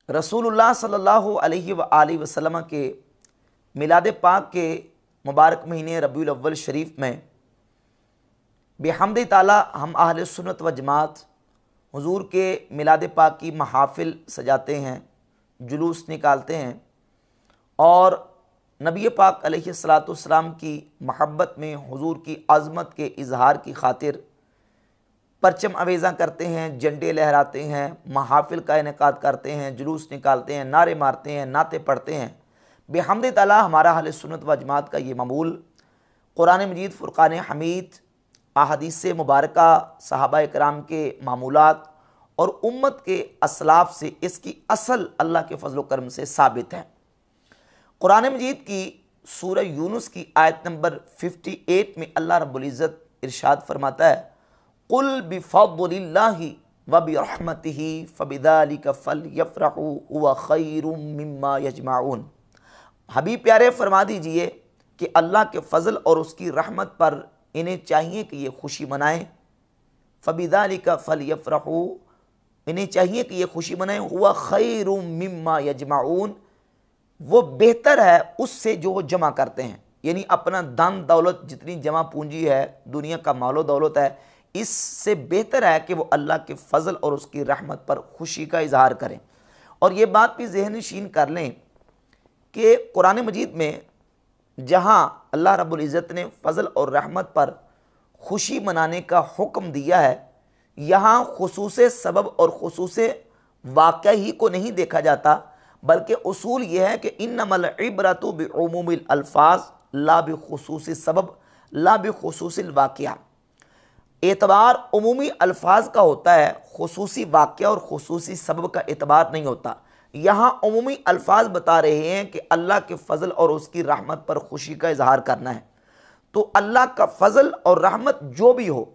रसूलुल्लाह सल्लल्लाहु अलैहि वसल्लम के मिलाद पाक के मुबारक महीने रबीउल अव्वल शरीफ में बेहम्द ताला हम अहले सुन्नत व जमात हुजूर के मिलाद पाक की महाफिल सजाते हैं, जुलूस निकालते हैं और नबी पाक अलैहिस्सलाम की महब्बत में हुजूर की अज़मत के इजहार की खातिर परचम अवेज़ा करते हैं, झंडे लहराते हैं, महाफिल का इनेकाद करते हैं, जुलूस निकालते हैं, नारे मारते हैं, नाते पढ़ते हैं। बेहम्द ताला हमारा अहले सुन्नत व जमात का ये मामूल कुरान मजीद, फ़ुरक़ान हमीद, अहादीस मुबारका, सहाबा कराम के मामूलात और उम्मत के असलाफ से इसकी असल अल्लाह के फजल करम से साबित है। कुरान मजीद की सूरह यूनुस की आयत नंबर 58 में अल्लाह रब्बुल इज़्ज़त इरशाद फरमाता है, कुल बिफ़ज़्लिल्लाहि व बिरहमतिही फ़बिज़ालिका फ़लयफ़रहू हुवा ख़ैरुम मिम्मा यजमाऊन। हबीब प्यारे फरमा दीजिए कि अल्लाह के फ़ज़ल और उसकी रहमत पर इन्हें चाहिए कि ये खुशी मनाएं। फ़बिज़ालिका फ़लयफ़रहू, इन्हें चाहिए कि ये खुशी मनाएं। हुवा ख़ैरुम मिम्मा यजमाऊन, वो बेहतर है उससे जो वो जमा करते हैं। यानी अपना दान दौलत जितनी जमा पूंजी है, दुनिया का मालो दौलत है, इससे बेहतर है कि वो अल्लाह के फ़ज़ल और उसकी रहमत पर खुशी का इजहार करें। और ये बात भी ज़हन नशीन कर लें कि कुरान मजीद में जहाँ अल्लाह रब्बुल इज़्ज़त ने फ़ज़ल और रहमत पर खुशी मनाने का हुक्म दिया है, यहाँ खुसूसे सबब और खुसूसे वाक़या ही को नहीं देखा जाता, बल्कि उसूल ये है कि इन्नमल इब्रतु बिउमूमिल अल्फाज ला बिखुसूसी सबब ला बिखुसूसिल वाक़या। एतबार उमूमी अल्फाज का होता है, खुसूसी वाक़या और खुसूसी सबब का एतबार नहीं होता। यहाँ उमूमी अल्फाज बता रहे हैं कि अल्लाह के फ़ज़ल और उसकी रहमत पर खुशी का इजहार करना है, तो अल्लाह का फ़ज़ल और रहमत जो भी हो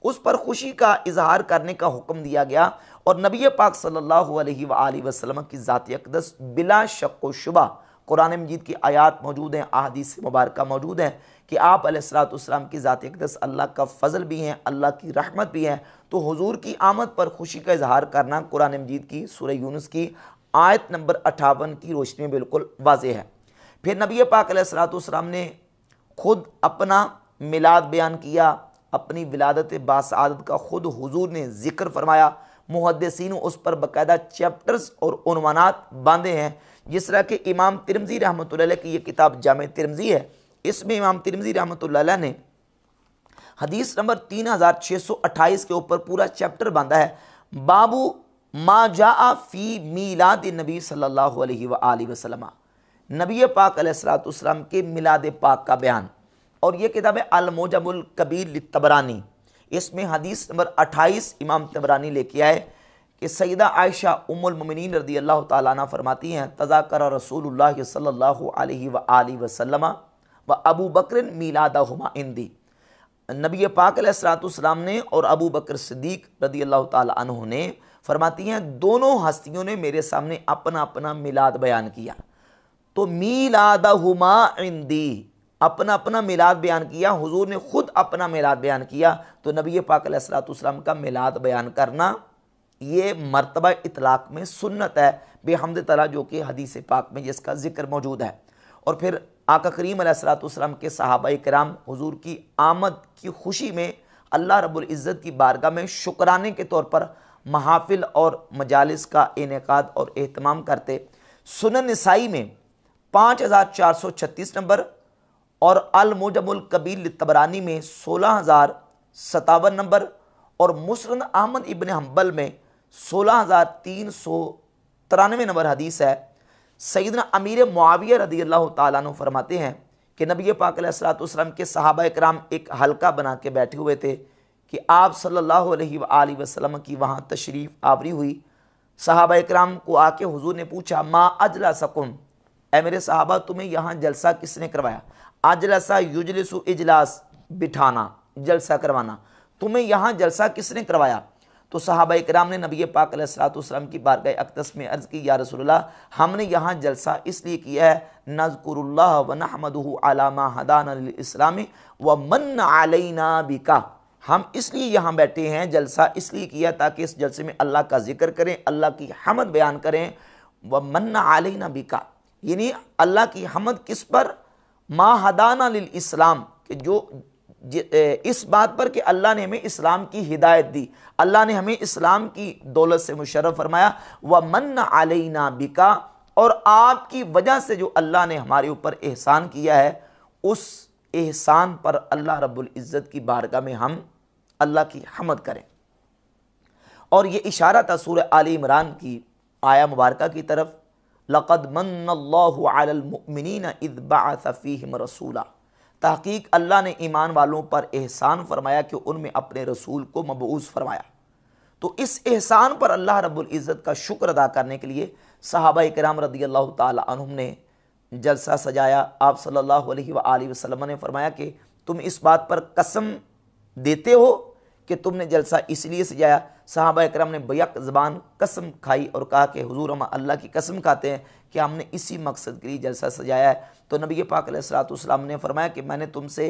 उस पर खुशी का इजहार करने का हुक्म दिया गया। और नबी पाक सल्लल्लाहु अलैहि वसल्लम की ज़ात अक़दस बिला शक व शुबा कुरान मजीद की आयात मौजूद हैं, अहादीस मुबारका मौजूद हैं कि आप अलैहिस्सलाम की ज़ात अक़दस अल्लाह का फ़ज़ल भी हैं, अल्लाह की रहमत भी है। तो हुजूर की आमद पर खुशी का इजहार करना कुरान मजीद की सूरह यूनुस की आयत नंबर 58 की रोशनी में बिल्कुल वाज़ेह है। फिर नबी पाक अलैहिस्सलाम ने खुद अपना मिलाद बयान किया, अपनी विलादत बासआदत का खुद हुजूर ने ज़िक्र फरमाया। मुहद्दिसीन उस पर बाकायदा चैप्टर्स और उन्वानात बांधे हैं। जिस तरह के इमाम तिरमिज़ी रहमतुल्लाह अलैह की ये किताब जामे तिरमिज़ी है, इसमें इमाम तिरमिज़ी रहमतुल्लाह अलैह ने हदीस नंबर 3628 के ऊपर पूरा चैप्टर बांधा है, बाबू मा जाआ फ़ी मीलाद नबी सल्लल्लाहु अलैहि वसल्लम, नबी पाक अलैहिस्सलाम के मिलाद पाक का बयान। और ये किताब है अल-मुअजमुल कबीर लित्तबरानी, इसमें हदीस नंबर 28 इमाम तबरानी लेके आए कि सैयदा आयशा उम्मुल मोमिनीन रज़ियल्लाहु तआला अन्हा फरमाती हैं, तज़ाकरा रसूलुल्लाह सल्लल्लाहु अलैहि वसल्लम व अबू बकर मीलादहुमा इंदी। नबी पाक अलैहिस्सलाम ने और अबू बकर सिद्दीक़ रज़ियल्लाहु तआला अन्हु ने फरमाती हैं, दोनों हस्तियों ने मेरे सामने अपना अपना मिलाद बयान किया। तो मीलादहुमा इंदी, अपना अपना मिलाद बयान किया। हुजूर ने खुद अपना मिलाद बयान किया। तो नबी पाक अलैहिस्सलाम का मिलाद बयान करना ये मर्तबा इतलाक़ में सुन्नत है बेहम्द ताला, जो कि हदीस पाक में जिसका ज़िक्र मौजूद है। और फिर आका करीम अलैहिस्सलाम के सहाबा कराम हुजूर की आमद की खुशी में अल्लाह रब्बुल इज़्ज़त की बारगाह में शुक्राने के तौर पर महाफिल और मजालिस का इनेकाद और एहतमाम करते। सुनन निसाई में 5436 नंबर और अल-मुअजमुल कबीर लित्तबरानी में 16057 नंबर और मुस्नद अहमद इब्न हम्बल में 16393 नंबर हदीस है। सैयदना अमीर मुआविया रज़ियल्लाहु ताला अन्हु फरमाते हैं कि नबी पाक अलैहिस्सलाम के सहाबा कराम एक हल्का बना के बैठे हुए थे कि आप सल्लल्लाहु अलैहि वसल्लम की वहाँ तशरीफ़ आवरी हुई। सहाबा कराम को आके हुजूर ने पूछा, मा अजलसकुम, ऐ मेरे सहाबा तुम्हें यहाँ जलसा किसने करवाया। अजलसा युजलिसु इजलास, बिठाना, जलसा करवाना, तुम्हें यहाँ जलसा किसने करवाया। तो सहाबा इकराम ने नबी पाक अलैहिस्सलाम की बारगाह अक़दस में अर्ज़ की, या रसूलल्लाह, हमने यहाँ जलसा इसलिए किया है, नज़कुरुल्लाह व नहमदुहु अला मा हदाना लिल इस्लामी व मन्न अलैना बिका, हम इसलिए यहाँ बैठे हैं, जलसा इसलिए किया ताकि इस जलसे में अल्लाह का जिक्र करें, अल्लाह की हमद बयान करें व मन्ना अलैना बिका, यानी अल्लाह की हमद किस पर, मा हदाना लिल इस्लाम, कि जो इस बात पर कि अल्लाह ने हमें इस्लाम की हिदायत दी, अल्लाह ने हमें इस्लाम की दौलत से मुशर्रफ फरमाया। व मन्ना अलैना बिका, और आपकी वजह से जो अल्लाह ने हमारे ऊपर एहसान किया है, उस एहसान पर अल्लाह रब्बुल इज़्ज़त की बारगाह में हम अल्लाह की हमद करें। और ये इशारा था सूरह आल इमरान की आया मुबारका की तरफ, लक़द मन्नल्लाहु अलल मुअमिनीना इज़ बअस फ़ीहिम रसूला, तहक़ीक़ अल्लाह ने ईमान वालों पर एहसान फरमाया कि उनमें अपने रसूल को मबऊस फरमाया। तो इस एहसान पर अल्लाह रब्बुल इज़्ज़त का शुक्र अदा करने के लिए सहाबा किराम रदियल्लाहु ताला अन्हुम ने जलसा सजाया। आप सल्लल्लाहु अलैहि व आलिहि वसल्लम ने फरमाया कि तुम इस बात पर कसम देते हो कि तुमने जलसा इसलिए सजाया। सहाबा किराम ने बैक ज़बान कसम खाई और कहा कि हुजूर हम अल्लाह की कसम खाते हैं कि हमने इसी मकसद के लिए जलसा सजाया है। तो नबी पाक अलैहिस्सलातु वस्सलाम ने फरमाया कि मैंने तुमसे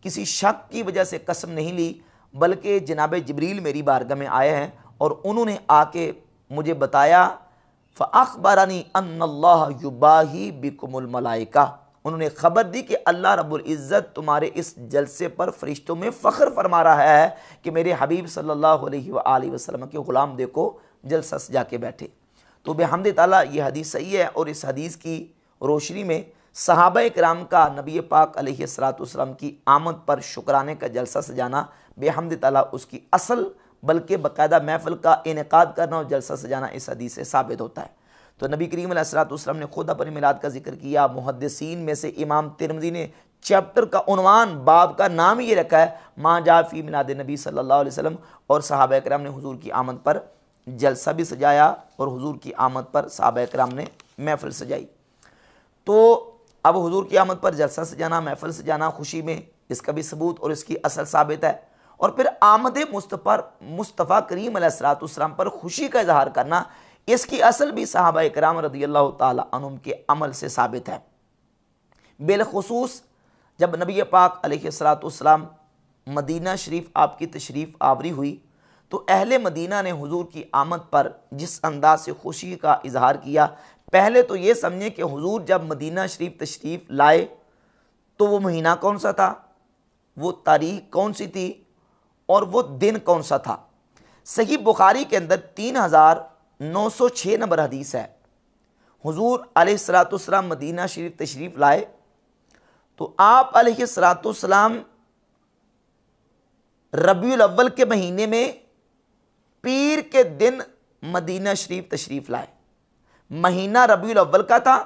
किसी शक की वजह से कसम नहीं ली, बल्कि जनाब जिब्रील मेरी बारगाह में आए हैं और उन्होंने आके मुझे बताया, फ़अख़बरनी अन्नल्लाह युबाही बिकुमुल मलाइका, उन्होंने ख़बर दी कि अल्लाह रब्बुल इज़्ज़त तुम्हारे इस जलसे पर फ़रिश्तों में फ़ख्र फरमा रहा है कि मेरे हबीब सल्लल्लाहु अलैहि व आलिहि वसल्लम के ग़ुलाम देखो जलसा सजा के बैठे। तो बेहम्द ताला ये हदीस सही है, और इस हदीस की रोशनी में सहाबा किराम का नबी पाक अलैहिस्सलातु वस्सलाम की आमद पर शुक्राने का जलसा सजाना बेहम्द ताला उसकी असल बल्कि बाकायदा महफ़िल का इनेकाद करना और जलसा सजाना इस हदीस से साबित होता है। तो नबी करीम अलैहिस्सलातु वस्सलाम ने खुद अपने मिलाद का जिक्र किया। मुहद्दिसीन में से इमाम तिरमिज़ी ने चैप्टर का उन्वान, बाब का नाम ही ये रखा है, मा जा फी मिलाद नबी सल्लल्लाहु अलैहि वसल्लम। और सहाबा किराम ने हुजूर की आमद पर जलसा भी सजाया और हुजूर की आमद पर सहाबा किराम ने महफ़िल सजाई। तो अब हुजूर की आमद पर जलसा सजाना, महफ़िल सजाना खुशी में, इसका भी सबूत और इसकी असल साबित है। और फिर आमद मुस्तफ़ा करीम अलैहिस्सलातु वस्सलाम पर खुशी का इजहार करना, इसकी असल भी सहाबा किराम रदियल्लाहु ताला अन्हुम के अमल से साबित है। बिलखुसूस जब नबी पाक अलैहिस्सलातु वस्सलाम मदीना शरीफ आपकी तशरीफ़ आवरी हुई, तो अहले मदीना ने हुजूर की आमद पर जिस अंदाज से खुशी का इजहार किया, पहले तो ये समझे कि हुजूर जब मदीना शरीफ तशरीफ़ लाए तो वो महीना कौन सा था, वो तारीख कौन सी थी और वो दिन कौन सा था। सही बुखारी के अंदर 3906 नंबर हदीस है। हुजूर अलैहिस्सलातु वस्सलाम मदीना शरीफ तशरीफ़ लाए तो आप अलैहिस्सलातु वस्सलाम रबीउल अव्वल के महीने में पीर के दिन मदीना शरीफ तशरीफ़ लाए। महीना रबीउल अव्वल का था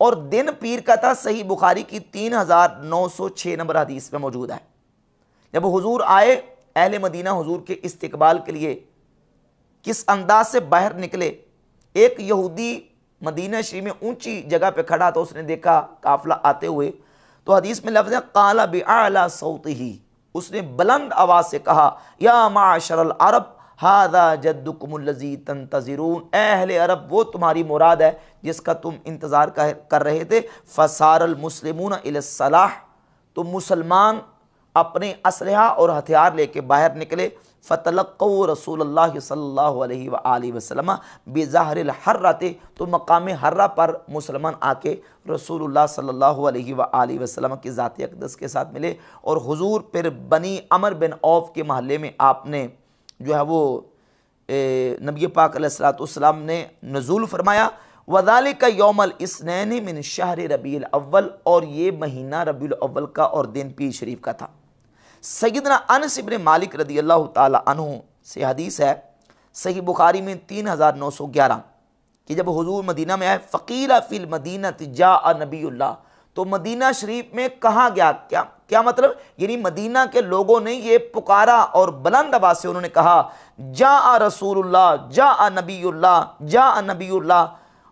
और दिन पीर का था। सही बुखारी की 3906 नंबर हदीस में मौजूद है। जब हुजूर आए, अहले मदीना हुजूर के इस्तकबाल के लिए किस अंदाज से बाहर निकले। एक यहूदी मदीना शरीफ में ऊंची जगह पे खड़ा था, उसने देखा काफिला आते हुए, तो हदीस में लफ्ज़ है काला बिअला सौतिही, उसने बुलंद आवाज़ से कहा, या माशरल अरब हादा जद्दुकुमुल्लज़ी तंतज़िरून, अहले अरब वो तुम्हारी मुराद है जिसका तुम इंतज़ार कर रहे थे। फ़सारल मुस्लिमून इलस्सलाह, तो मुसलमान अपने असलहा और हथियार लेके बाहर निकले। फ़तलक़्क़ू रसूलुल्लाह सल्लल्लाहु अलैहि व आलिहि वसल्लम बिज़हरिल हर्रति, तो मकाम हर्रा पर मुसलमान आके रसूलुल्लाह सल्लल्लाहु अलैहि व आलिहि वसल्लम की ज़ात अक़दस के साथ मिले। और हुजूर फिर बनी अमर बिन औफ के महल्ले में आपने जो है वो नबी पाक अलैहिस्सलातु वस्सलाम ने नुज़ूल फरमाया। वज़ालिका यौमल इस्नैनि मिन शहर रबीउल अव्वल, और ये महीना रबीउल अव्वल का और दिन पीर शरीफ का था। सैयदना अनस इब्न मालिक रदियल्लाहु ताला अन्हु से हदीस है, सही बुखारी में 3911, कि जब हुजूर मदीना में आए, फ़क़ीला फ़िल मदीनति जाअ नबीउल्लाह, तो मदीना शरीफ में कहा गया, क्या मतलब, यानी मदीना के लोगों ने ये पुकारा और बुलंद आवाज़ से उन्होंने कहा, जाअ रसूलुल्लाह जाअ नबीउल्लाह जाअ नबीउल्लाह,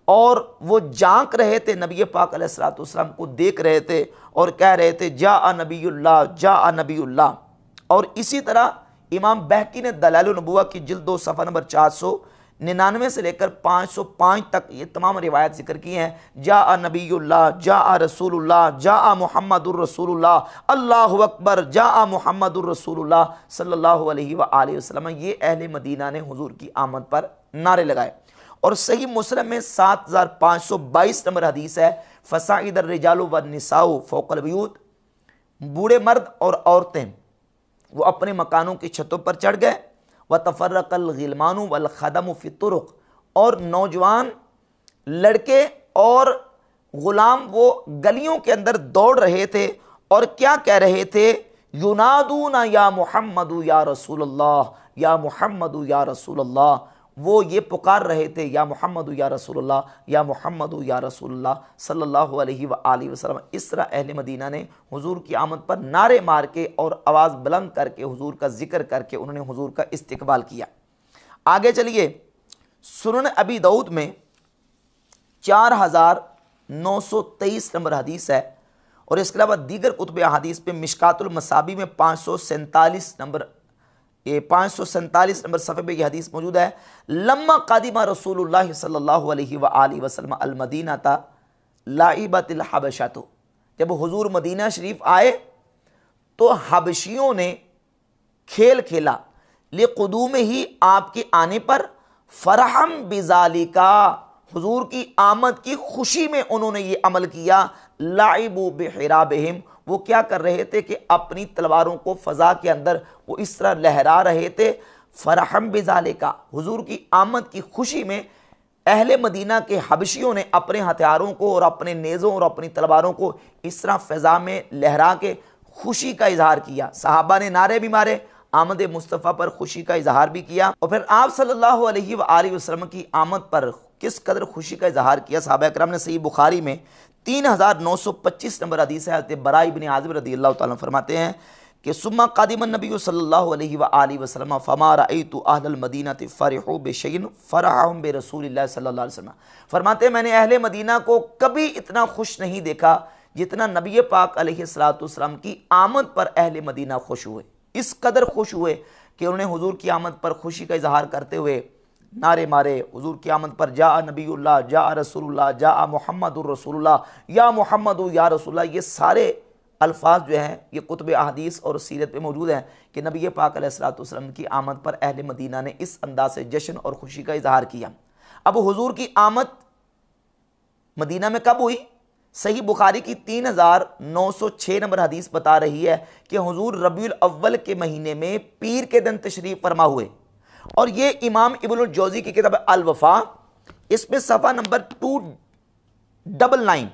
और वो झांक रहे थे, नबी पाक अलैहिस्सलातु वस्सलाम को देख रहे थे और कह रहे थे जाअ नबीउल्लाह जाअ नबीउल्लाह। और इसी तरह इमाम बहकी ने दलाइल नबुव्वा की जिल्द 2 सफ़ा नंबर 499 से लेकर 505 तक ये तमाम रिवायत जिक्र की हैं। जाअ नबीउल्लाह जाअ रसूलुल्लाह जाअ मुहम्मदुर रसूलुल्लाह, अल्लाहु अकबर, जाअ मुहम्मदुर रसूलुल्लाह सल्लल्लाहु अलैहि व आलिहि वसल्लम। ये अहले मदीना ने हुजूर की आमद पर नारे लगाए। और सही मुस्लिम में 7522 नंबर हदीस है, फसाइदर रिजालु व निसाउ फौकल बयूत, बूढ़े मर्द और औरतें वो अपने मकानों की छतों पर चढ़ गए, व तफर्रकल गिलमानु वल खदमु फी तुरुक, और नौजवान लड़के और गुलाम वो गलियों के अंदर दौड़ रहे थे और क्या कह रहे थे, युनादूना या मुहम्मदु या रसूलल्लाह, या मुहम्मदु या रसूलल्लाह, वो ये पुकार रहे थे, या मुहम्मदु या रसूलल्लाह, या मुहम्मदु या रसूलल्लाह सल्लल्लाहु अलैहि व आलिहि वसल्लम। इस तरह अहले मदीना ने हुजूर की आमद पर नारे मार के और आवाज़ बुलंद करके हुजूर का जिक्र करके उन्होंने हुजूर का इस्तकबाल किया। आगे चलिए, सुनन अबी दाऊद में 4923 नंबर हदीस है, और इसके अलावा दीगर कुतुब हदीस पे मिशकातुल मसाबी में 547 नंबर सफ़े पे यह हदीस मौजूद है। लम्मा कादिमा रसूलुल्लाह सल्लल्लाहु अलैहि व आलिहि वसल्लम अल मदीना ता लाइबतिल हबशतु, जब हुजूर मदीना शरीफ आए तो हबशियों ने खेल खेला, लिक़ुदूम ही आपके आने पर, फरहम बिजालिका, हुजूर की आमद की खुशी में उन्होंने ये अमल किया। लाइबु बिहिराबिहिम, वो क्या कर रहे थे कि अपनी तलवारों को फ़ज़ा के अंदर वो इस तरह लहरा रहे थे। फरहम बिजालिका, हुजूर की आमद की खुशी में अहले मदीना के हबशियों ने अपने हथियारों को और अपने नेज़ों और अपनी तलवारों को इस तरह फ़ज़ा में लहरा के खुशी का इजहार किया। सहाबा ने नारे भी मारे, आमद मुस्तफ़ा पर खुशी का इजहार भी किया, और फिर आप सल्लल्लाहु अलैहि व आलिहि वसल्लम की आमद पर किस कदर खुशी का इजहार किया। सहाबा इकराम ने सही बुखारी में 3925 नंबर हदीस है, हज़रत बरा इब्न आज़िब रज़ियल्लाहु ताला फरमाते हैं कि सुम्मा कादिमन नबी सल्लल्लाहु अलैहि व आलिहि वसल्लम फमा रअयतु अहलल मदीनति फरिहु बिशैइन फरहहुम बिरसूलिल्लाह सल्लल्लाहु अलैहि वसल्लम। फरमाते हैं मैंने अहले मदीना को कभी इतना खुश नहीं देखा जितना नबी पाक अलैहिस्सलातु वस्सलाम की आमद पर अहले मदीना खुश हुए। इस कदर खुश हुए कि उन्होंने हुजूर की आमद पर खुशी का इजहार करते हुए नारे मारे, हुजूर की आमद पर जा नबीउल्लाह, जा रसूलुल्लाह, जा मुहम्मदुर रसूलुल्लाह, या मुहम्मदु या रसूलुल्लाह। ये सारे अल्फाज जो हैं ये कुतुब अहदीस और सीरत में मौजूद हैं कि नबी पाक अलैहिस्सलातु वस्सलाम की आमद पर अहले मदीना ने इस अंदाज से जश्न और खुशी का इजहार किया। अब हुजूर की आमद मदीना में कब हुई? सही बुखारी की 3906 नंबर हदीस बता रही है कि हुजूर रबीउल अव्वल के महीने में पीर के दिन तशरीफ फरमा हुए, और ये इमाम इब्नुल जौज़ी की किताब अल वफ़ा, इसमें सफ़ा नंबर 299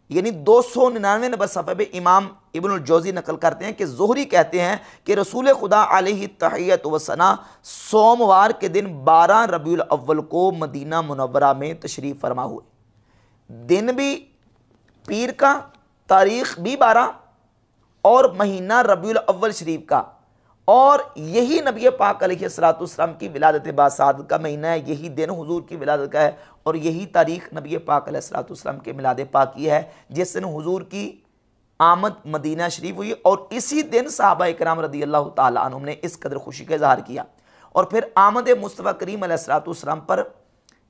यानी 299 नंबर सफ़े पे इमाम इब्नुल जौज़ी नकल करते हैं कि ज़ुहरी कहते हैं कि रसूल खुदा अलैहि तहियत व सना सोमवार के दिन 12 रबीउल अव्वल को मदीना मुनव्वरा में तशरीफ़ फरमा हुए। दिन भी पीर का, तारीख़ भी 12 और महीना रबीउल अव्वल शरीफ का, और यही नबी पाक अलैहिस्सलातु वस्सलाम की विलादत बासादत का महीना है, यही दिन हुजूर की विलादत का है, और यही तारीख़ नबी पाक अलैहिस्सलातु वस्सलाम के मिलाद पाक की है जिस दिन हुजूर की आमद मदीना शरीफ हुई, और इसी दिन सहाबा इकराम रज़ियल्लाहु ताला अन्हुम ने इस कदर खुशी का इजहार किया। और फिर आमद मुस्तफ़ा करीम अलैहिस्सलातु वस्सलाम पर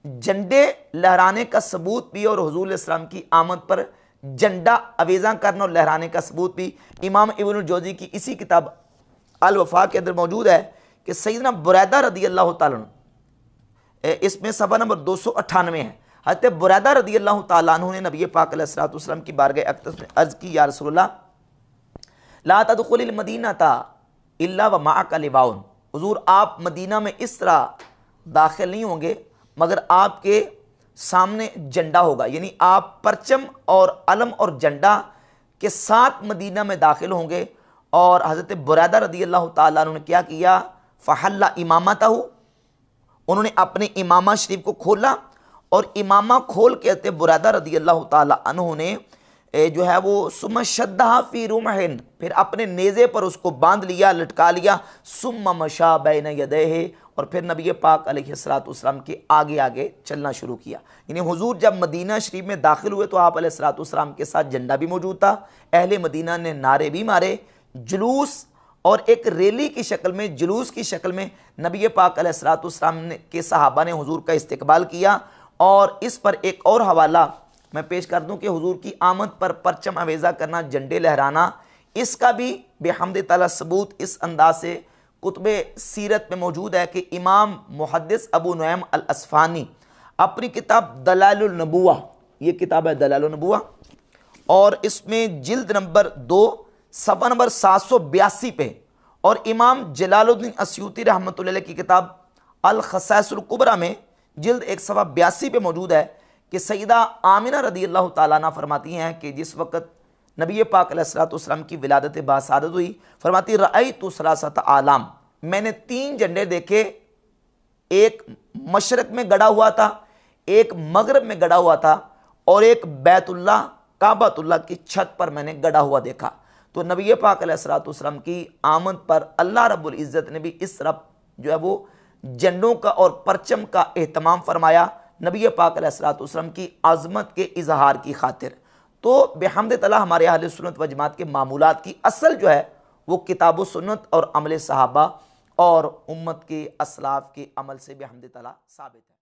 झंडे लहराने का सबूत भी, और हुजूर अलैहिस्सलाम की आमद पर झंडा अवेज़ा करना और लहराने का सबूत भी इमाम इब्नुल जौज़ी की इसी किताब अल वफ़ा के अंदर मौजूद है कि सैयदना बुरैदा रज़ियल्लाहु ताला अन्हु, इसमें सफ़ा नंबर 298 है, हज़रत बुरैदा रज़ियल्लाहु ताला अन्हु ने नबी पाक अलैहिस्सलातु वस्सलाम की बारगाह अक़दस में अर्ज़ की, या रसूलल्लाह ला तदखुलिल मदीनता इल्ला व माअका लिवाउन, हुजूर आप मदीना में इस तरह दाखिल नहीं होंगे मगर आपके सामने झंडा होगा, यानी आप परचम और अलम और झंडा के साथ मदीना में दाखिल होंगे। और हज़रत बुरैदा रज़ियल्लाहु ताला अन्हु ने क्या किया, फ़हल्ला इमामतहु, उन्होंने अपने इमामा शरीफ को खोला, और इमामा खोल के हज़रत बुरैदा रज़ियल्लाहु ताला अन्हु ने जो है वो सुम्मा शद्दहा फ़ी रुमहिन, फिर अपने नेज़े पर उसको बांध लिया, लटका लिया, सुम्मा मशा बैन यदैहि, और फिर नबी पाक अलैहिस्सलातु वस्सलाम के आगे आगे चलना शुरू किया। यानी हुजूर जब मदीना शरीफ में दाखिल हुए तो आप अलैहिस्सलातु वस्सलाम के साथ झंडा भी मौजूद था, अहले मदीना ने नारे भी मारे, जुलूस और एक रैली की शक्ल में, जुलूस की शक्ल में नबी पाक अलैहिस्सलातु वस्सलाम के सहाबा ने हुजूर का इस्तकबाल किया। और इस पर एक और हवाला मैं पेश कर दूं कि हुजूर की आमद पर परचम अवेज़ा करना, झंडे लहराना, इसका भी बेहम्द ताला सबूत इस अंदाज से कुतुब सीरत में मौजूद है कि इमाम मुहद्दिस अबू नुएम अल अस्फहानी अपनी किताब दलाइलुन नबुवा, ये किताब है दलाइलुन नबुवा, और इसमें जिल्द नंबर 2 सफ़ा नंबर 782 पे, और इमाम जलालुद्दीन अस्यूती रहमतुल्लाह अलैह की किताब अल खसाइसुल कुबरा में जिल्द 1 सफ़ा 82 पे मौजूद है कि सईदा आमिना रज़ियल्लाहु ताला अन्हा फरमाती हैं कि जिस वक़्त नबी पाक अलैहिस्सलाम की विलादत बासादत हुई, फरमाती रअयतु सलासत आलाम, मैंने 3 झंडे देखे, एक मशरक़ में गड़ा हुआ था, एक मगरब में गड़ा हुआ था, और एक बैतुल्लाह काबतुल्लाह की छत पर मैंने गड़ा हुआ देखा। तो नबी पाक अलैहिस्सलाम की आमद पर अल्लाह रब्बुल इज़्ज़त ने भी इस तरफ जो है वो झंडों का और परचम का एहतमाम फरमाया नबी पाक अलैहिस्सलाम की आज़मत के इजहार की खातिर। तो बेहम्द तआला हमारे अहले सुन्नत व जमात के मामूलात की असल जो है वो किताब व सुन्नत और अमल सहाबा और उम्मत के असलाफ के अमल से बेहम्द तआला साबित है।